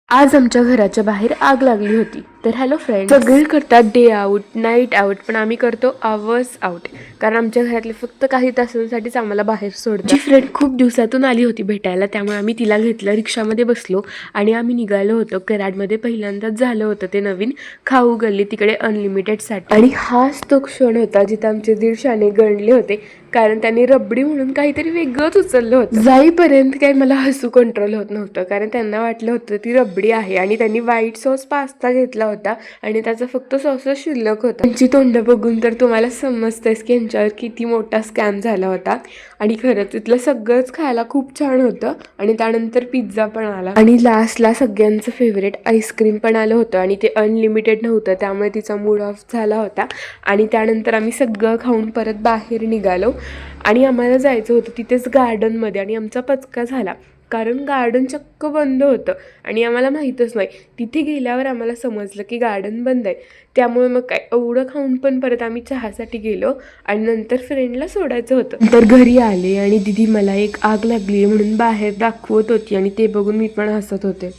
आज आमच्या घराच्या बाहेर आग लागली होती. तर हॅलो फ्रेंड्स, सगळे करतात डे आउट, नाईट आउट, पण आम्ही करतो आवर्स आउट. कारण आमच्या घरातले फक्त काही तासांसाठीच आम्हाला बाहेर सोडतात. जी फ्रेंड खूप दिवसातून आली होती भेटायला, त्यामुळे आम्ही तिला घेतलं, रिक्षामध्ये बसलो आणि आम्ही निघालो होतो. कराडमध्ये पहिल्यांदाच झालं होतं ते नवीन खाऊ गल्ली, तिकडे अनलिमिटेडसाठी. आणि हाच तो क्षण होता जिथे आमचे दीडशाने गणले होते, कारण त्यांनी रबडी म्हणून काहीतरी वेगळंच उचललं होतं. जाईपर्यंत काही मला हसू कंट्रोल होत नव्हतं, कारण त्यांना वाटलं होतं ती रबडी आहे आणि त्यांनी व्हाईट सॉस पास्ता घेतला होता आणि त्याचा फक्त सॉसच शिल्लक होता. त्यांची तोंड बघून तर तुम्हाला समजतंयच की यांच्यावर किती मोठा स्कॅम झाला होता. आणि खरंच इथलं सगळंच खायला खूप छान होतं आणि त्यानंतर पिझ्झा पण आला आणि लास्टला सगळ्यांचं फेवरेट आईस्क्रीम पण आलं होतं आणि ते अनलिमिटेड नव्हतं, त्यामुळे तिचा मूड ऑफ झाला होता. आणि त्यानंतर आम्ही सगळं खाऊन परत बाहेर निघालो आणि आम्हाला जायचं होतं तिथेच गार्डनमध्ये आणि आमचा पचका झाला, कारण गार्डन चक्क बंद होतं आणि आम्हाला माहीतच नाही. तिथे गेल्यावर आम्हाला समजलं की गार्डन बंद आहे. त्यामुळे मग काय एवढं खाऊन पण परत आम्ही चहासाठी गेलो आणि नंतर फ्रेंडला सोडायचं होतं. तर घरी आले आणि दीदी मला एक आग लागली म्हणून बाहेर दाखवत होती आणि ते बघून मी पण हसत होते.